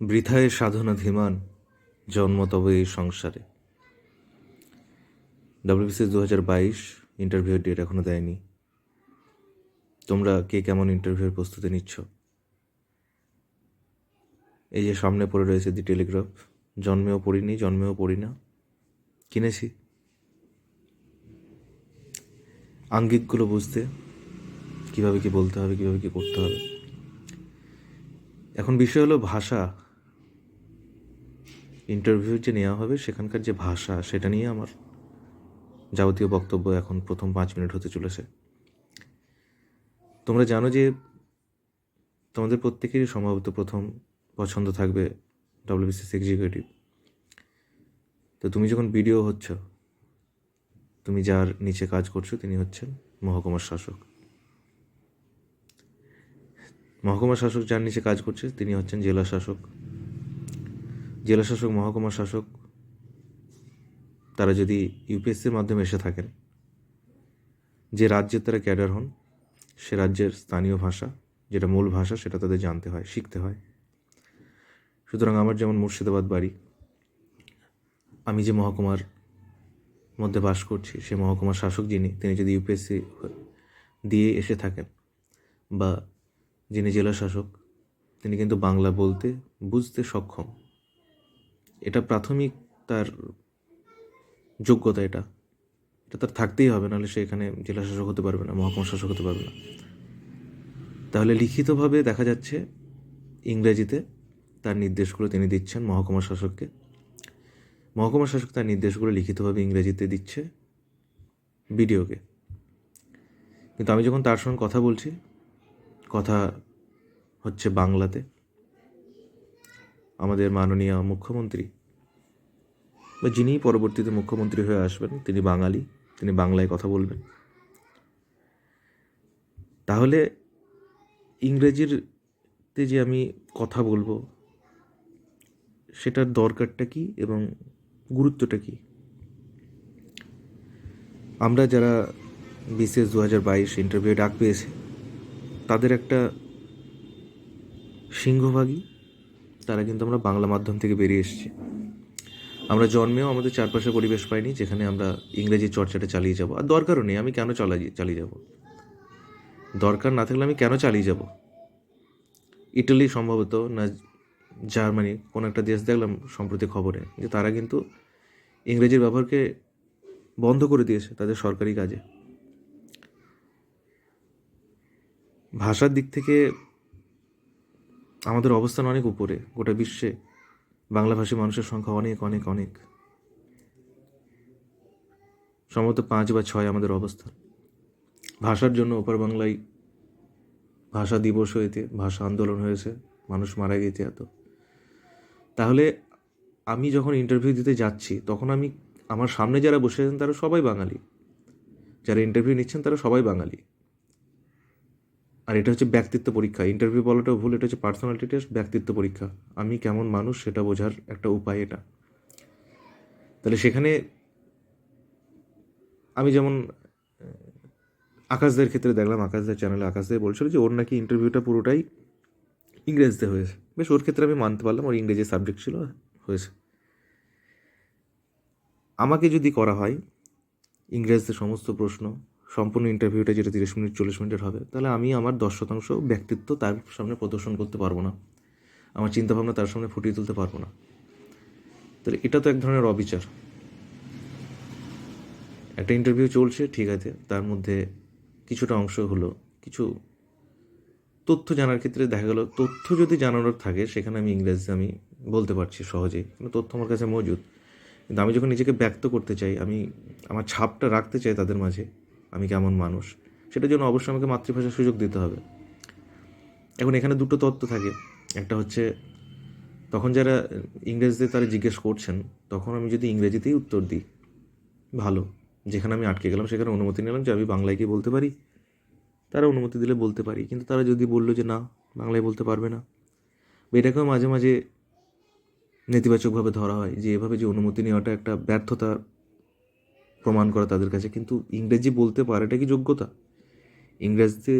বৃথায় সাধনাধিমান জন্ম তবে এই সংসারে। WBCS 2022 ইন্টারভিউ ডেট এখনো দেয়নি। তোমরা কে কেমন ইন্টারভিউর প্রস্তুতি নিচ্ছ? এই যে সামনে পড়ে রয়েছে দি টেলিগ্রাফ, জন্মেও পড়িনি, জন্মেও পড়ি না, কিনেছি আঙ্গিকগুলো বুঝতে, কিভাবে কি বলতে হবে, কিভাবে কি করতে হবে। এখন বিষয় হলো ভাষা। ইন্টারভিউ যে নেওয়া হবে সেখানকার যে ভাষা, সেটা নিয়ে আমার যাবতীয় বক্তব্য এখন প্রথম 5 মিনিট হতে চলেছে। তোমরা জানো যে তোমাদের প্রত্যেকেরই সম্ভবত প্রথম পছন্দ থাকবে WBCS এক্সিকিউটিভ। তো তুমি যখন বিডিও হচ্ছ, তুমি যার নিচে কাজ করছো তিনি হচ্ছেন মহকুমার শাসক। মহকুমা শাসক যার নিচে কাজ করছে তিনি হচ্ছেন জেলা শাসক। জেলা শাসক, মহকুমা শাসক তারা যদি ইউপিএসসির মাধ্যমে এসে থাকেন, যে রাজ্যের তারা ক্যাডার হন, সে রাজ্যের স্থানীয় ভাষা, যেটা মূল ভাষা, সেটা তাদের জানতে হয়, শিখতে হয়। সুতরাং আমার যেমন মুর্শিদাবাদ বাড়ি, আমি যে মহকুমার মধ্যে বাস করছি, সে মহকুমার শাসক যিনি, তিনি যদি ইউপিএসসি দিয়ে এসে থাকেন, বা যিনি জেলা শাসক, তিনি কিন্তু বাংলা বলতে বুঝতে সক্ষম। এটা প্রাথমিক তার যোগ্যতা, এটা তার থাকতেই হবে, নাহলে সে এখানে জেলা শাসক হতে পারবে না, মহকুমা শাসক হতে পারবে না। তাহলে লিখিতভাবে দেখা যাচ্ছে ইংরেজিতে তার নির্দেশগুলো তিনি দিচ্ছেন মহকুমা শাসককে। মহকুমা শাসক তার নির্দেশগুলো লিখিতভাবে ইংরেজিতে দিচ্ছে বিডিওকে। কিন্তু আমি যখন তার সঙ্গে কথা বলছি, কথা হচ্ছে বাংলাতে। আমাদের মাননীয় মুখ্যমন্ত্রী, বা যিনি পরবর্তীতে মুখ্যমন্ত্রী হয়ে আসবেন, তিনি বাঙালি, তিনি বাংলায় কথা বলবেন। তাহলে ইংরেজিতে যে আমি কথা বলবো, সেটার দরকারটা কী এবং গুরুত্বটা কী? আমরা যারা BCS 2022 ইন্টারভিউ ডাক পেয়েছে, তাদের একটা সিংহভাগই তারা কিন্তু আমরা বাংলা মাধ্যম থেকে বেরিয়ে এসেছি। আমরা জন্মেও আমাদের চারপাশে পরিবেশ পাইনি যেখানে আমরা ইংরেজির চর্চাটা চালিয়ে যাব। আর দরকারও নেই, আমি কেন চালিয়ে যাব? দরকার না থাকলে আমি কেন চালিয়ে যাব? ইটালি সম্ভবত, না জার্মানি, কোনো একটা দেশ দেখলাম সম্প্রতি খবরে, যে তারা কিন্তু ইংরেজির ব্যবহারকে বন্ধ করে দিয়েছে তাদের সরকারি কাজে। ভাষার দিক থেকে আমাদের অবস্থান অনেক উপরে। গোটা বিশ্বে বাংলাভাষী মানুষের সংখ্যা অনেক অনেক অনেক, সম্ভবত 5 বা 6 আমাদের অবস্থান। ভাষার জন্য ওপার বাংলায় ভাষা দিবস হয়েছে, ভাষা আন্দোলন হয়েছে, মানুষ মারা গেছে এত। তাহলে আমি যখন ইন্টারভিউ দিতে যাচ্ছি, তখন আমার সামনে যারা বসে আছেন তারা সবাই বাঙালি, যারা ইন্টারভিউ নিচ্ছেন তারা সবাই বাঙালি। আর এটা হচ্ছে ব্যক্তিত্ব পরীক্ষা। ইন্টারভিউ বলাটাও ভুল, এটা হচ্ছে পার্সোনালিটি টেস্ট, ব্যক্তিত্ব পরীক্ষা। আমি কেমন মানুষ সেটা বোঝার একটা উপায় এটা। তাহলে সেখানে আমি যেমন আকাশদের ক্ষেত্রে দেখলাম, আকাশদের চ্যানেলে আকাশদের বলছিল যে ওর নাকি ইন্টারভিউটা পুরোটাই ইংরেজিতে হয়েছে। বেশ, ওর ক্ষেত্রে আমি মানতে পারলাম, ওর ইংরেজি সাবজেক্ট ছিল, হয়েছে। আমাকে যদি করা হয় ইংরেজিতে সমস্ত প্রশ্ন, সম্পূর্ণ ইন্টারভিউটা যেটা 30 মিনিট 40 মিনিটের হবে, তাহলে আমি আমার 10% ব্যক্তিত্ব তার সামনে প্রদর্শন করতে পারবো না, আমার চিন্তাভাবনা তার সামনে ফুটিয়ে তুলতে পারবো না। তাহলে এটা তো এক ধরনের অবিচার। একটা ইন্টারভিউ চলছে, ঠিক আছে, তার মধ্যে কিছুটা অংশ হলো কিছু তথ্য জানার ক্ষেত্রে, দেখা গেল তথ্য যদি জানানোর থাকে সেখানে আমি ইংরেজিতে আমি বলতে পারছি সহজেই, কিন্তু তথ্য আমার কাছে মজুদ। কিন্তু আমি যখন নিজেকে ব্যক্ত করতে চাই, আমি আমার ছাপটা রাখতে চাই তাদের মাঝে, আমি কেমন মানুষ, সেটার জন্য অবশ্যই আমাকে মাতৃভাষার সুযোগ দিতে হবে। এখন এখানে দুটো তত্ত্ব থাকে। একটা হচ্ছে, তখন যারা ইংরেজিতে তারা জিজ্ঞেস করছেন, তখন আমি যদি ইংরেজিতেই উত্তর দিই, ভালো। যেখানে আমি আটকে গেলাম সেখানে অনুমতি নিলাম যে আমি বাংলায় কি বলতে পারি, তারা অনুমতি দিলে বলতে পারি। কিন্তু তারা যদি বললো যে না, বাংলায় বলতে পারবে না, এটাকেও মাঝে মাঝে নেতিবাচকভাবে ধরা হয়, যে এভাবে যে অনুমতি নেওয়াটা একটা ব্যর্থতা প্রমাণ করা তাদের কাছে। কিন্তু ইংরেজি বলতে পারাটা কি যোগ্যতা? ইংরেজিতে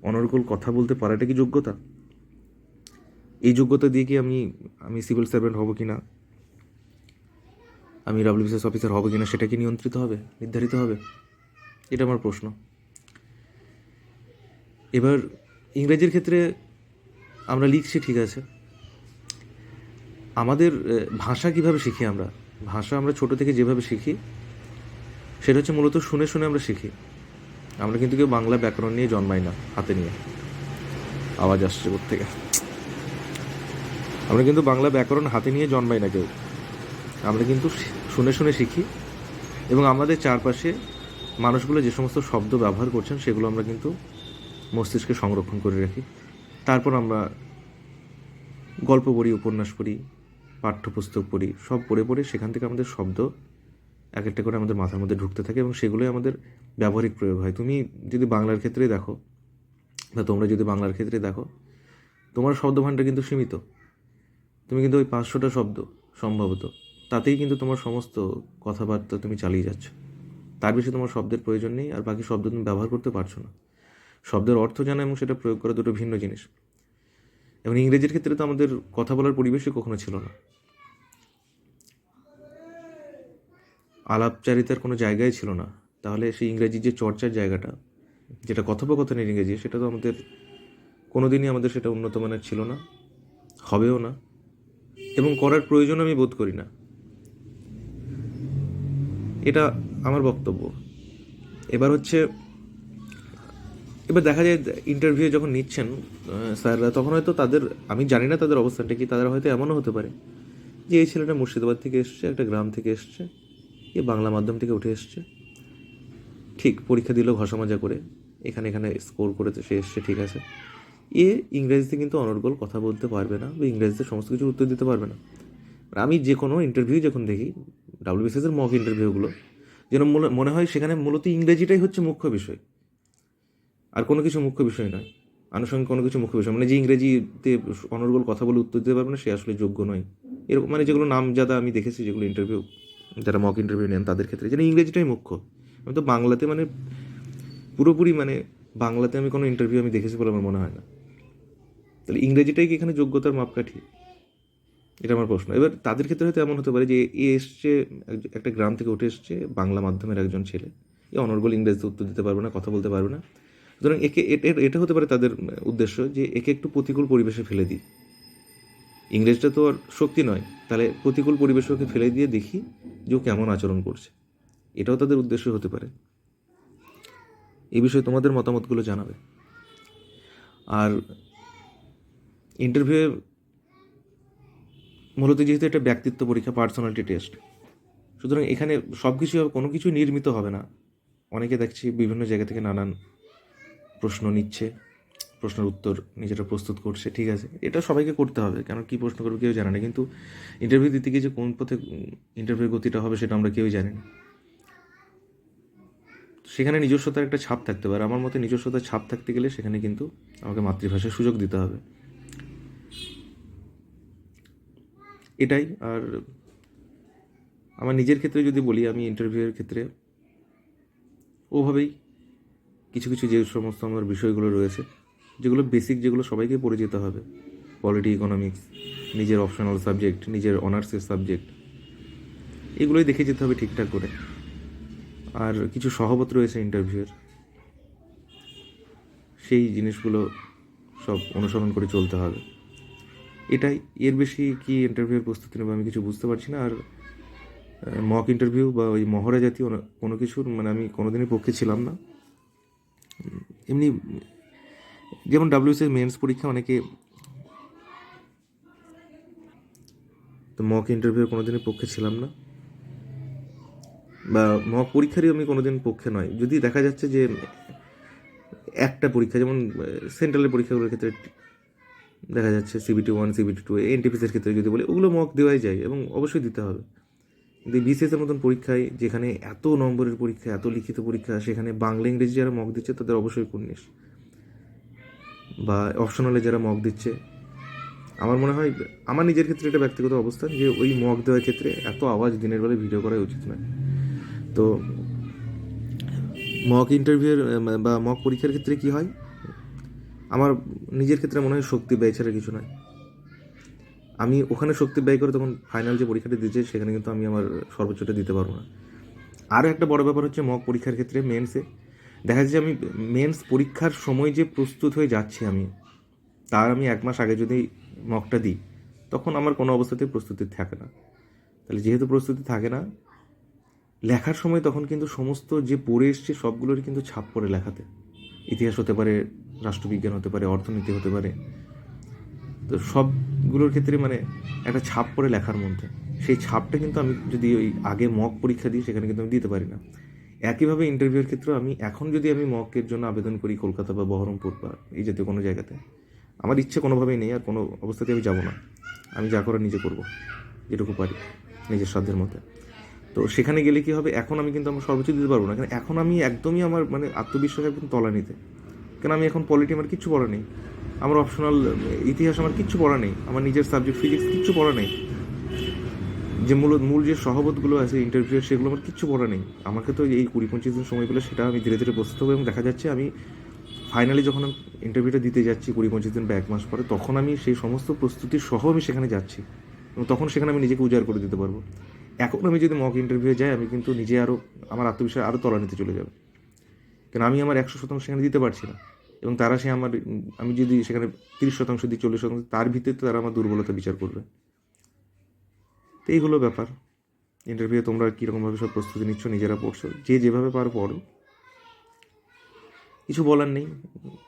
অনর্গল কথা বলতে পারাটা কি যোগ্যতা? এই যোগ্যতা দিয়ে কি আমি আমি সিভিল সার্ভেন্ট হব কি না, আমি ডাব্লিউবিসিএস অফিসার হব কি না, সেটা কি নিয়ন্ত্রিত হবে, নির্ধারিত হবে? এটা আমার প্রশ্ন। এবার ইংরেজির ক্ষেত্রে আমরা লিখছি ঠিক আছে, আমাদের ভাষা কিভাবে শিখি আমরা? ভাষা আমরা ছোট থেকে যেভাবে শিখি সেটা হচ্ছে মূলত শুনে শুনে আমরা শিখি। আমরা কিন্তু কেউ বাংলা ব্যাকরণ নিয়ে জন্মাই না হাতে নিয়ে। আওয়াজ আসছে থেকে। আমরা কিন্তু বাংলা ব্যাকরণ হাতে নিয়ে জন্মাই না কেউ, আমরা কিন্তু শুনে শুনে শিখি। এবং আমাদের চারপাশে মানুষগুলো যে সমস্ত শব্দ ব্যবহার করছেন সেগুলো আমরা কিন্তু মস্তিষ্কে সংরক্ষণ করে রাখি। তারপর আমরা গল্প পড়ি, উপন্যাস পড়ি, পাঠ্যপুস্তক পড়ি, সব পড়ে পড়ে সেখান থেকে আমাদের শব্দ এক একটা করে আমাদের মাথার মধ্যে ঢুকতে থাকে এবং সেগুলোই আমাদের ব্যবহারিক প্রয়োগ হয়। তুমি যদি বাংলার ক্ষেত্রে দেখো, বা তোমরা যদি বাংলার ক্ষেত্রে দেখো, তোমার শব্দভাণ্ডার কিন্তু সীমিত। তুমি কিন্তু ওই 500টা শব্দ সম্ভবত, তাতেই কিন্তু তোমার সমস্ত কথাবার্তা তুমি চালিয়ে যাচ্ছ। তার বেশি তোমার শব্দের প্রয়োজন নেই, আর বাকি শব্দ তুমি ব্যবহার করতে পারছো না। শব্দের অর্থ জানা এবং সেটা প্রয়োগ করা দুটো ভিন্ন জিনিস। এবং ইংরেজির ক্ষেত্রে তো আমাদের কথা বলার পরিবেশই কখনো ছিল না, আলাপচারিতার কোনো জায়গায় ছিল না। তাহলে সেই ইংরেজির যে চর্চার জায়গাটা, যেটা কথোপকথনের ইংরেজি, সেটা তো আমাদের কোনোদিনই আমাদের সেটা উন্নত মানের ছিল না, হবেও না, এবং করার প্রয়োজন আমি বোধ করি না। এটা আমার বক্তব্য। এবার দেখা যায় ইন্টারভিউ যখন নিচ্ছেন স্যাররা, তখন হয়তো তাদের, আমি জানি না তাদের অবস্থানটা কি, তাদের হয়তো এমনও হতে পারে যে এই ছেলেটা মুর্শিদাবাদ থেকে এসছে, একটা গ্রাম থেকে এসছে, এ বাংলা মাধ্যম থেকে উঠে এসছে, ঠিক পরীক্ষা দিল ঘষা মাজা করে, এখানে এখানে স্কোর করে সে এসছে, ঠিক আছে। এ ইংরেজিতে কিন্তু অনর্গল কথা বলতে পারবে না, বা ইংরেজিতে সমস্ত কিছুর উত্তর দিতে পারবে না। আমি যে কোনো ইন্টারভিউ যখন দেখি, ডাব্লিউবিসিএসের মক ইন্টারভিউগুলো, যেন মনে হয় সেখানে মূলত ইংরেজিটাই হচ্ছে মুখ্য বিষয়, আর কোনো কিছু মুখ্য বিষয় নয়, আনুষঙ্গিক কোনো কিছু মুখ্য বিষয়। মানে যে ইংরেজিতে অনর্গল কথা বলে উত্তর দিতে পারবে না, সে আসলে যোগ্য নয়। এরকম মানে যেগুলো নামজাদা আমি দেখেছি, যেগুলো ইন্টারভিউ, যারা মক ইন্টারভিউ নেন তাদের ক্ষেত্রে, যেন ইংরেজিটাই মুখ্য। আমি তো বাংলাতে মানে পুরোপুরি মানে বাংলাতে আমি কোনো ইন্টারভিউ আমি দেখেছি বলে আমার মনে হয় না। তাহলে ইংরেজিটাই কি এখানে যোগ্যতার মাপকাঠি? এটা আমার প্রশ্ন। এবার তাদের ক্ষেত্রে হয়তো এমন হতে পারে যে এ এসছে একটা গ্রাম থেকে উঠে এসছে, বাংলা মাধ্যমের একজন ছেলে, এ অনর্গল ইংরেজিতে উত্তর দিতে পারবে না, কথা বলতে পারবে না। সুতরাং একে এটা হতে পারে তাদের উদ্দেশ্য, যে একে একটু প্রতিকূল পরিবেশে ফেলে দিই। ইংরেজিটা তো আর শক্তি নয়, তাহলে প্রতিকূল পরিবেশে ওকে ফেলে দিয়ে দেখি যে ও কেমন আচরণ করছে। এটাও তাদের উদ্দেশ্য হতে পারে। এই বিষয়ে তোমাদের মতামতগুলো জানাবে। আর ইন্টারভিউ মূলত যেহেতু একটা ব্যক্তিত্ব পরীক্ষা, পার্সোনালিটি টেস্ট, সুতরাং এখানে সব কিছু কোনো কিছুই নির্মিত হবে না। অনেকে দেখছি বিভিন্ন জায়গা থেকে নানান প্রশ্ন নিচ্ছে, প্রশ্নের উত্তর নিজেরা প্রস্তুত করছে, ঠিক আছে, এটা সবাইকে করতে হবে, কেন কী প্রশ্ন করবে কেউ জানে না। কিন্তু ইন্টারভিউ দিতে গিয়ে যে কোন পথে ইন্টারভিউ গতিটা হবে সেটা আমরা কেউই জানি না। সেখানে নিজস্বতার একটা ছাপ থাকতে পারে। আমার মতে নিজস্বতার ছাপ থাকতে গেলে সেখানে কিন্তু আমাকে মাতৃভাষায় সুযোগ দিতে হবে, এটাই। আর আমার নিজের ক্ষেত্রে যদি বলি, আমি ইন্টারভিউয়ের ক্ষেত্রে ওভাবেই কিছু কিছু যে সমস্ত আমার বিষয়গুলো রয়েছে, যেগুলো বেসিক, যেগুলো সবাইকে পড়ে যেতে হবে, পলিটি, ইকোনমিক্স, নিজের অপশনাল সাবজেক্ট, নিজের অনার্সের সাবজেক্ট, এগুলোই দেখে যেতে হবে ঠিকঠাক করে। আর কিছু সহবত রয়েছে ইন্টারভিউয়ের, সেই জিনিসগুলো সব অনুসরণ করে চলতে হবে, এটাই। এর বেশি কি ইন্টারভিউয়ের প্রস্তুতি নেবো আমি কিছু বুঝতে পারছি না। আর মক ইন্টারভিউ বা ওই মহড়া জাতীয় কোনো কিছুর মানে আমি কোনোদিনই পক্ষে ছিলাম না। এমনি যেমন ডাব্লিউবিসিএস মেন্স পরীক্ষা অনেকে, তো মক ইন্টারভিউর কোনোদিনই পক্ষে ছিলাম না, বা মক পরীক্ষারই আমি কোনোদিন পক্ষে নয়। যদি দেখা যাচ্ছে যে একটা পরীক্ষা, যেমন সেন্ট্রালের পরীক্ষাগুলোর ক্ষেত্রে দেখা যাচ্ছে CBT 1, CBT 2, এনটিপিসির ক্ষেত্রে যদি বলি, ওগুলো মক দেওয়াই যায় এবং অবশ্যই দিতে হবে। কিন্তু বিসিএসের মতন পরীক্ষায়, যেখানে এত নম্বরের পরীক্ষা, এত লিখিত পরীক্ষা, সেখানে বাংলা ইংরেজি যারা মক দিচ্ছে তাদের অবশ্যই 19, বা অপশনালে যারা মক দিচ্ছে, আমার মনে হয়, আমার নিজের ক্ষেত্রে এটা ব্যক্তিগত অবস্থান, যে ওই মক দেওয়ার ক্ষেত্রে এত আওয়াজ দিনের বেলায় ভিডিও করা উচিত নয়। তো মক ইন্টারভিউয়ের বা মক পরীক্ষার ক্ষেত্রে কি হয়, আমার নিজের ক্ষেত্রে মনে হয় শক্তি ব্যয় ছাড়া কিছু নয়। আমি ওখানে শক্তি ব্যয় করে তখন ফাইনাল যে পরীক্ষাটা দিয়েছে সেখানে কিন্তু আমি আমার সর্বোচ্চটা দিতে পারবো না। আরও একটা বড় ব্যাপার হচ্ছে মক পরীক্ষার ক্ষেত্রে মেন্সে দেখা যাচ্ছে আমি মেন্স পরীক্ষার সময় যে প্রস্তুত হয়ে যাচ্ছি আমি, তার আমি 1 মাস আগে যদি মকটা দিই তখন আমার কোনো অবস্থাতেই প্রস্তুতি থাকে না। তাহলে যেহেতু প্রস্তুতি থাকে না, লেখার সময় তখন কিন্তু সমস্ত যে পড়ে এসছে সবগুলোরই কিন্তু ছাপ পড়ে লেখাতে। ইতিহাস হতে পারে, রাষ্ট্রবিজ্ঞান হতে পারে, অর্থনীতি হতে পারে, তো সবগুলোর ক্ষেত্রে মানে একটা ছাপ পড়ে লেখার মধ্যে। সেই ছাপটা কিন্তু আমি যদি ওই আগে মক পরীক্ষা দিই সেখানে কিন্তু আমি দিতে পারি না। একইভাবে ইন্টারভিউর ক্ষেত্রেও আমি এখন যদি আমি মকের জন্য আবেদন করি কলকাতা বা বহরমপুর বা এই জাতীয় কোনো জায়গাতে, আমার ইচ্ছে কোনোভাবেই নেই, আর কোনো অবস্থাতে আমি যাব না। আমি যা করার নিজে করব, যেটুকু পারি নিজের সাধ্যের মধ্যে। তো সেখানে গেলে কী হবে, এখন আমি কিন্তু আমার সর্বোচ্চ দিতে পারবো না, কারণ এখন আমি একদমই আমার মানে আত্মবিশ্বাস একদম তলানিতে। কেন আমি এখন পলিটি আমার কিচ্ছু পড়া নেই, আমার অপশনাল ইতিহাস আমার কিচ্ছু পড়া নেই, আমার নিজের সাবজেক্ট ফিজিক্স কিচ্ছু পড়া নেই, যে মূল যে সহবতগুলো আছে ইন্টারভিউ সেগুলো আমার কিচ্ছু পড়া নেই। আমাকে তো এই 20-25 দিন সময় পেলে সেটা আমি ধীরে ধীরে বসতে হবে, এবং দেখা যাচ্ছে আমি ফাইনালি যখন আমি ইন্টারভিউটা দিতে যাচ্ছি 20-25 দিন বা 1 মাস পরে, তখন আমি সেই সমস্ত প্রস্তুতির সহ আমি সেখানে যাচ্ছি, এবং তখন সেখানে আমি নিজেকে উজাড় করে দিতে পারবো। এখন আমি যদি মক ইন্টারভিউ যাই আমি কিন্তু নিজে আরও আমার আত্মবিশ্বাস আরও তলানিতে চলে যাবে, কেন আমি আমার 100% সেখানে দিতে পারছি না, এবং তারা সে আমার আমি যদি সেখানে 30% দিই 40%, তার ভিত্তিতে তারা আমার দুর্বলতা বিচার করবে। তো এই হলো ব্যাপার। ইন্টারভিউ তোমরা কীরকমভাবে সব প্রস্তুতি নিচ্ছ, নিজেরা পড়ছো, যে যেভাবে পারো পড়ো, কিছু বলার নেই।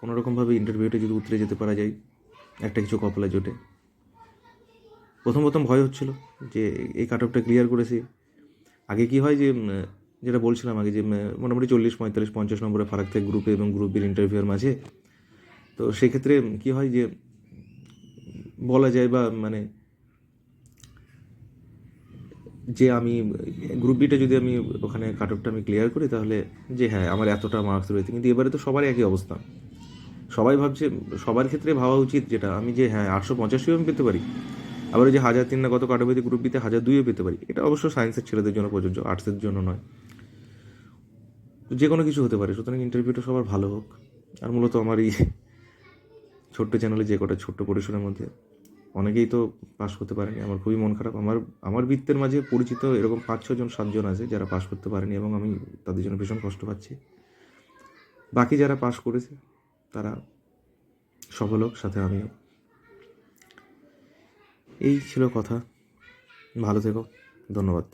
কোনোরকমভাবে ইন্টারভিউটা যদি উতরে যেতে পারা যায়, একটা কিছু কপালে জোটে। প্রথম ভয় হচ্ছিল যে এই কাট অফটা ক্লিয়ার করেছি, আগে কি হয় যে যেটা বলছিলাম আগে যে মোটামুটি 40, 45, 50 নম্বরে ফারাক থাকে গ্রুপে এবং গ্রুপ বির ইন্টারভিউয়ের মাঝে। তো সেক্ষেত্রে কি হয় যে বলা যায় বা মানে যে আমি গ্রুপ বিটা যদি আমি ওখানে কাট অফটা আমি ক্লিয়ার করি তাহলে যে হ্যাঁ আমার এতটা মার্কস রয়েছে, কিন্তু এবারে তো সবারই একই অবস্থা। সবাই ভাবছে, সবার ক্ষেত্রে ভাবা উচিত যেটা আমি যে হ্যাঁ 885 আমি পেতে পারি, আবার ওই যে 1003 না কত কাট অফ গ্রুপ বিতে 1002 পেতে পারি। এটা অবশ্য সায়েন্সের ছেলেদের জন্য প্রযোজ্য, আর্টসের জন্য নয়। যে কোনো কিছু হতে পারে, সুতরাং ইন্টারভিউটা সবার ভালো হোক। আর মূলত আমার এই ছোট্ট চ্যানেলে যে কটা ছোট্ট পরিসরের মধ্যে অনেকেই তো পাস করতে পারেনি, আমার খুবই মন খারাপ। আমার বৃত্তের মাঝে পরিচিত এরকম 5-6 জন 7 জন আছে যারা পাস করতে পারেনি, এবং আমি তাদের জন্য ভীষণ কষ্ট পাচ্ছি। বাকি যারা পাস করেছে তারা সফল হোক, সাথে আমিও। এই ছিল কথা। ভালো থেকো, ধন্যবাদ।